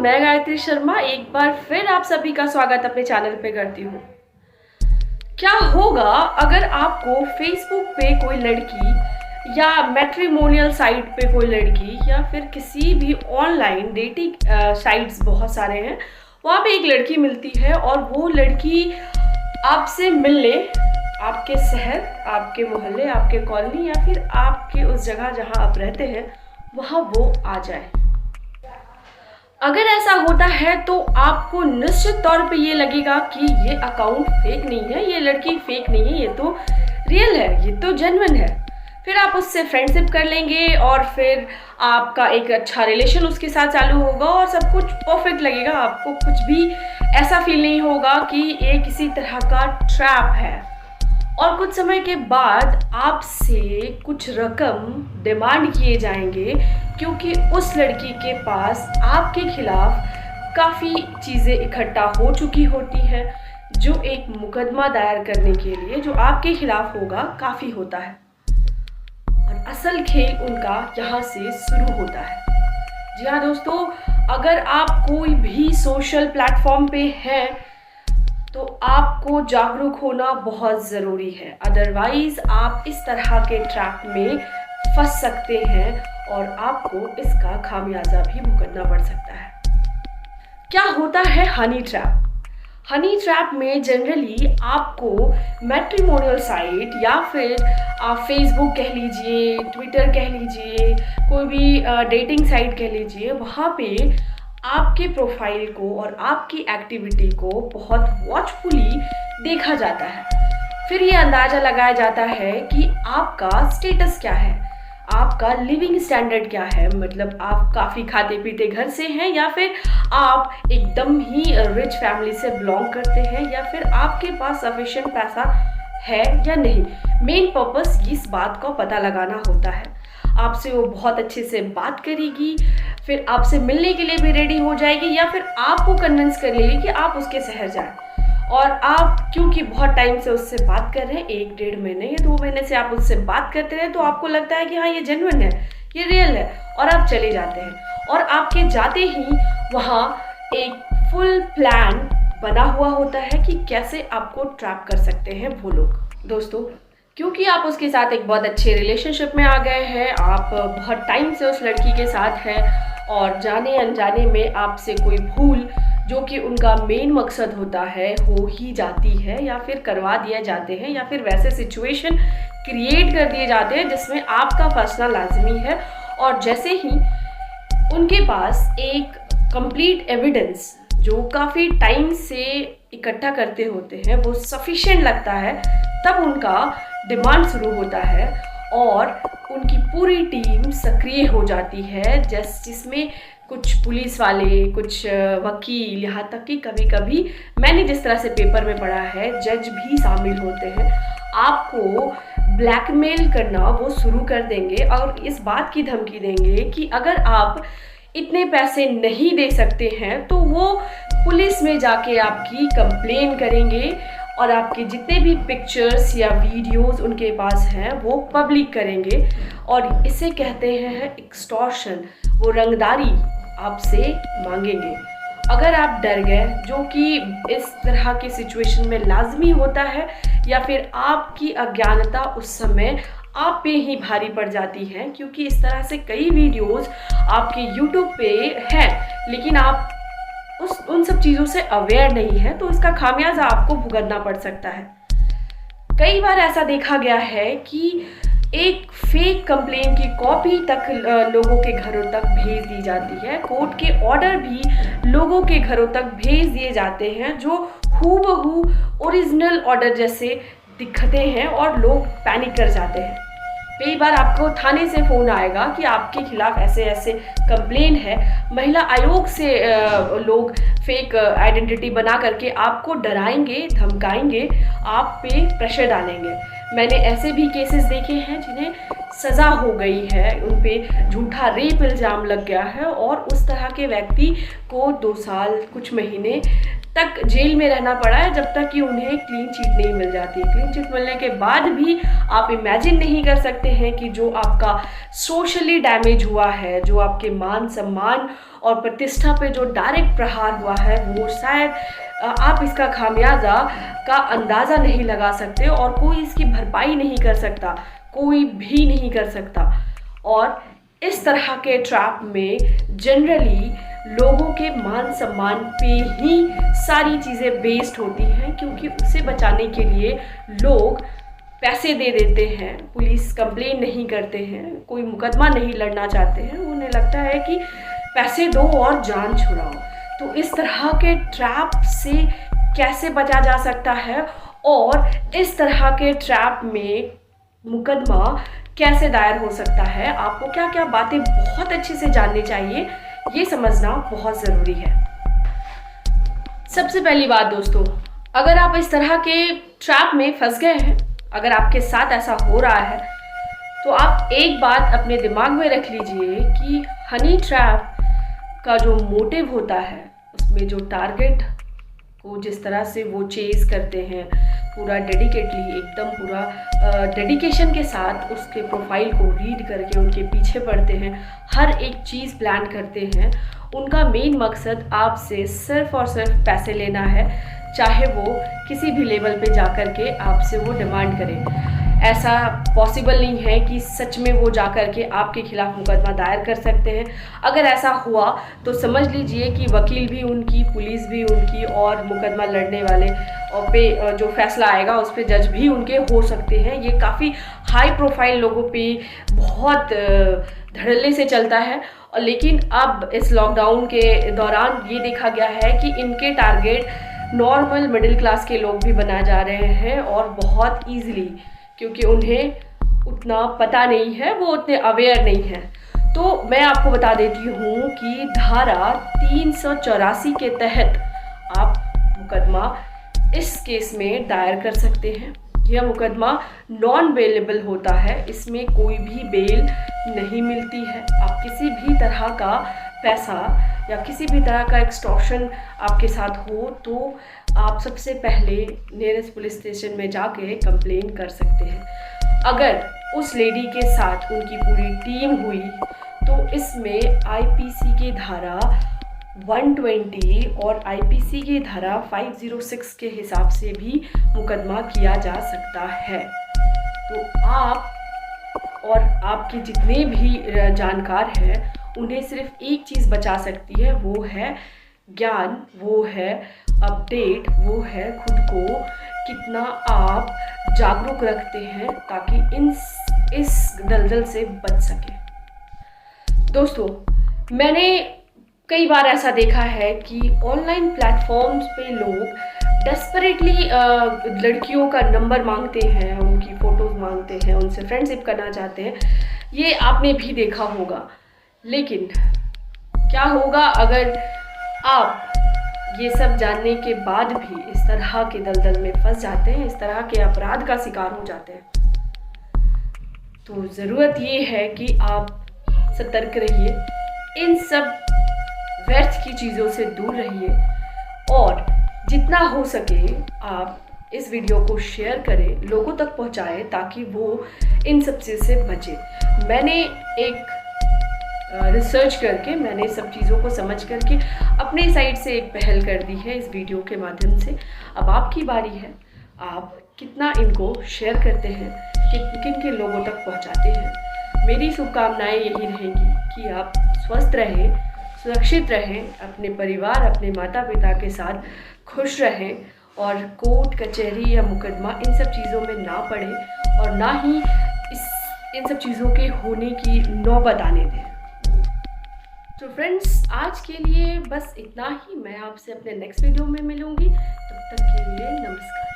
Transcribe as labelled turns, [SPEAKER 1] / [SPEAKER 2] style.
[SPEAKER 1] मैं गायत्री शर्मा एक बार फिर आप सभी का स्वागत अपने चैनल पे करती हूँ। क्या होगा अगर आपको फेसबुक पे कोई लड़की या मैट्रिमोनियल साइट पे कोई लड़की या फिर किसी भी ऑनलाइन डेटिंग साइट्स बहुत सारे हैं, वहाँ पे एक लड़की मिलती है और वो लड़की आपसे मिलने आपके शहर, आपके मोहल्ले, आपके कॉलोनी या फिर आपके उस जगह जहाँ आप रहते हैं वहाँ वो आ जाए। अगर ऐसा होता है तो आपको निश्चित तौर पे ये लगेगा कि ये अकाउंट फेक नहीं है, ये लड़की फेक नहीं है, ये तो रियल है, ये तो जेन्युइन है। फिर आप उससे फ्रेंडशिप कर लेंगे और फिर आपका एक अच्छा रिलेशन उसके साथ चालू होगा और सब कुछ परफेक्ट लगेगा। आपको कुछ भी ऐसा फील नहीं होगा कि ये किसी तरह का ट्रैप है। और कुछ समय के बाद आपसे कुछ रकम डिमांड किए जाएंगे क्योंकि उस लड़की के पास आपके खिलाफ काफ़ी चीज़ें इकट्ठा हो चुकी होती हैं, जो एक मुकदमा दायर करने के लिए जो आपके खिलाफ होगा काफ़ी होता है। और असल खेल उनका यहाँ से शुरू होता है। जी हाँ दोस्तों, अगर आप कोई भी सोशल प्लेटफॉर्म पे हैं तो आपको जागरूक होना बहुत ज़रूरी है, अदरवाइज़ आप इस तरह के ट्रैप में फंस सकते हैं और आपको इसका खामियाजा भी भुगतना पड़ सकता है। क्या होता है हनी ट्रैप? हनी ट्रैप में जनरली आपको मैट्रिमोनियल साइट या फिर आप फेसबुक कह लीजिए, ट्विटर कह लीजिए, कोई भी डेटिंग साइट कह लीजिए, वहाँ पे आपके प्रोफाइल को और आपकी एक्टिविटी को बहुत वॉचफुली देखा जाता है। फिर ये अंदाज़ा लगाया जाता है कि आपका स्टेटस क्या है, आपका लिविंग स्टैंडर्ड क्या है, मतलब आप काफ़ी खाते पीते घर से हैं या फिर आप एकदम ही रिच फैमिली से बिलोंग करते हैं या फिर आपके पास सफिशिएंट पैसा है या नहीं। मेन पर्पस इस बात का पता लगाना होता है। आपसे वो बहुत अच्छे से बात करेगी, फिर आपसे मिलने के लिए भी रेडी हो जाएगी या फिर आपको कन्विंस कर लेगी कि आप उसके शहर जाएं। और आप क्योंकि बहुत टाइम से उससे बात कर रहे हैं, 1-1.5 महीने या 2 महीने से आप उससे बात करते रहे, तो आपको लगता है कि हाँ ये जेन्युइन है, ये रियल है, और आप चले जाते हैं। और आपके जाते ही वहाँ एक फुल प्लान बना हुआ होता है कि कैसे आपको ट्रैप कर सकते हैं वो लोग। दोस्तों, क्योंकि आप उसके साथ एक बहुत अच्छे रिलेशनशिप में आ गए हैं, आप बहुत टाइम से उस लड़की के साथ हैं और जाने अनजाने में आपसे कोई भूल जो कि उनका मेन मकसद होता है हो ही जाती है या फिर करवा दिए जाते हैं या फिर वैसे सिचुएशन क्रिएट कर दिए जाते हैं जिसमें आपका फंसना लाजमी है। और जैसे ही उनके पास एक कंप्लीट एविडेंस जो काफ़ी टाइम से इकट्ठा करते होते हैं वो सफिशिएंट लगता है, तब उनका डिमांड शुरू होता है और उनकी पूरी टीम सक्रिय हो जाती है, जिसमें कुछ पुलिस वाले, कुछ वकील, यहाँ तक कि कभी कभी मैंने जिस तरह से पेपर में पढ़ा है जज भी शामिल होते हैं। आपको ब्लैकमेल करना वो शुरू कर देंगे और इस बात की धमकी देंगे कि अगर आप इतने पैसे नहीं दे सकते हैं तो वो पुलिस में जाके आपकी कंप्लेन करेंगे और आपके जितने भी पिक्चर्स या वीडियोस उनके पास हैं वो पब्लिक करेंगे। और इसे कहते हैं एक्सटॉर्शन, वो रंगदारी आपसे मांगेंगे। अगर आप डर गए, जो कि इस तरह की सिचुएशन में लाजमी होता है, या फिर आपकी अज्ञानता उस समय आप पे ही भारी पड़ जाती है, क्योंकि इस तरह से कई वीडियोस आपके यूट्यूब पे हैं लेकिन आप उन सब चीज़ों से अवेयर नहीं है, तो इसका खामियाजा आपको भुगतना पड़ सकता है। कई बार ऐसा देखा गया है कि एक फेक कंप्लेन की कॉपी तक लोगों के घरों तक भेज दी जाती है, कोर्ट के ऑर्डर भी लोगों के घरों तक भेज दिए जाते हैं जो हूबहू ओरिजिनल ऑर्डर जैसे दिखते हैं और लोग पैनिक कर जाते हैं। कई बार आपको थाने से फ़ोन आएगा कि आपके खिलाफ ऐसे ऐसे कंप्लेन है, महिला आयोग से लोग फेक आइडेंटिटी बना करके आपको डराएंगे, धमकाएंगे, आप पे प्रेशर डालेंगे। मैंने ऐसे भी केसेस देखे हैं जिन्हें सज़ा हो गई है, उन पे झूठा रेप इल्ज़ाम लग गया है और उस तरह के व्यक्ति को 2 साल कुछ महीने तक जेल में रहना पड़ा है जब तक कि उन्हें क्लीन चिट नहीं मिल जाती। क्लीन चिट मिलने के बाद भी आप इमेजिन नहीं कर सकते हैं कि जो आपका सोशली डैमेज हुआ है, जो आपके मान सम्मान और प्रतिष्ठा पे जो डायरेक्ट प्रहार हुआ है, वो शायद आप इसका खामियाजा का अंदाज़ा नहीं लगा सकते और कोई इसकी भरपाई नहीं कर सकता, कोई भी नहीं कर सकता। और इस तरह के ट्रैप में जनरली लोगों के मान सम्मान पे ही सारी चीज़ें बेस्ड होती हैं, क्योंकि उसे बचाने के लिए लोग पैसे दे देते हैं, पुलिस कंप्लेन नहीं करते हैं, कोई मुकदमा नहीं लड़ना चाहते हैं, उन्हें लगता है कि पैसे दो और जान छुड़ाओ। तो इस तरह के ट्रैप से कैसे बचा जा सकता है और इस तरह के ट्रैप में मुकदमा कैसे दायर हो सकता है, आपको क्या क्या बातें बहुत अच्छे से जाननी चाहिए, ये समझना बहुत ज़रूरी है। सबसे पहली बात दोस्तों, अगर आप इस तरह के ट्रैप में फंस गए हैं, अगर आपके साथ ऐसा हो रहा है, तो आप एक बात अपने दिमाग में रख लीजिए कि हनी ट्रैप का जो मोटिव होता है, उसमें जो टारगेट को जिस तरह से वो चेज़ करते हैं, पूरा डेडिकेटली, एकदम पूरा डेडिकेशन के साथ उसके प्रोफाइल को रीड करके उनके पीछे पड़ते हैं, हर एक चीज़ प्लान करते हैं, उनका मेन मकसद आपसे सिर्फ़ और सिर्फ पैसे लेना है, चाहे वो किसी भी लेवल पे जा कर के आपसे वो डिमांड करें। ऐसा पॉसिबल नहीं है कि सच में वो जा कर के आपके खिलाफ़ मुकदमा दायर कर सकते हैं। अगर ऐसा हुआ तो समझ लीजिए कि वकील भी उनकी, पुलिस भी उनकी और मुकदमा लड़ने वाले और पे जो फैसला आएगा उस पे जज भी उनके हो सकते हैं। ये काफ़ी हाई प्रोफाइल लोगों पे बहुत धड़ल्ले से चलता है। और लेकिन अब इस लॉकडाउन के दौरान ये देखा गया है कि इनके टारगेट नॉर्मल मिडिल क्लास के लोग भी बनाए जा रहे हैं और बहुत ईजिली, क्योंकि उन्हें उतना पता नहीं है, वो उतने अवेयर नहीं है। तो मैं आपको बता देती हूँ कि धारा 384 के तहत आप मुकदमा इस केस में दायर कर सकते हैं। यह मुकदमा नॉन बेलेबल होता है, इसमें कोई भी बेल नहीं मिलती है। आप किसी भी तरह का पैसा या किसी भी तरह का एक्सटॉर्शन आपके साथ हो तो आप सबसे पहले नियरेस्ट पुलिस स्टेशन में जाके कंप्लेन कर सकते हैं। अगर उस लेडी के साथ उनकी पूरी टीम हुई तो इसमें आईपीसी की धारा 120 और आईपीसी की धारा 506 के हिसाब से भी मुकदमा किया जा सकता है। तो आप और आपके जितने भी जानकार हैं उन्हें सिर्फ एक चीज़ बचा सकती है, वो है ज्ञान, वो है अपडेट, वो है खुद को कितना आप जागरूक रखते हैं ताकि इस दलदल से बच सके। दोस्तों, मैंने कई बार ऐसा देखा है कि ऑनलाइन प्लेटफॉर्म्स पे लोग डेस्परेटली लड़कियों का नंबर मांगते हैं, उनकी फ़ोटोज़ मांगते हैं, उनसे फ्रेंडशिप करना चाहते हैं। ये आपने भी देखा होगा। लेकिन क्या होगा अगर आप ये सब जानने के बाद भी इस तरह के दलदल में फंस जाते हैं, इस तरह के अपराध का शिकार हो जाते हैं? तो ज़रूरत ये है कि आप सतर्क रहिए, इन सब व्यर्थ की चीज़ों से दूर रहिए और जितना हो सके आप इस वीडियो को शेयर करें, लोगों तक पहुंचाएं ताकि वो इन सब चीज़ से बचें। मैंने एक रिसर्च करके, मैंने सब चीज़ों को समझ करके अपने साइड से एक पहल कर दी है इस वीडियो के माध्यम से। अब आपकी बारी है, आप कितना इनको शेयर करते हैं, किन किन लोगों तक पहुंचाते हैं। मेरी शुभकामनाएं यही रहेंगी कि आप स्वस्थ रहें, सुरक्षित रहें, अपने परिवार, अपने माता पिता के साथ खुश रहें और कोर्ट कचहरी या मुकदमा इन सब चीज़ों में ना पड़े और ना ही इन सब चीज़ों के होने की नौबत आने दें। तो फ्रेंड्स, आज के लिए बस इतना ही। मैं आपसे अपने नेक्स्ट वीडियो में मिलूँगी, तब तक के लिए नमस्कार।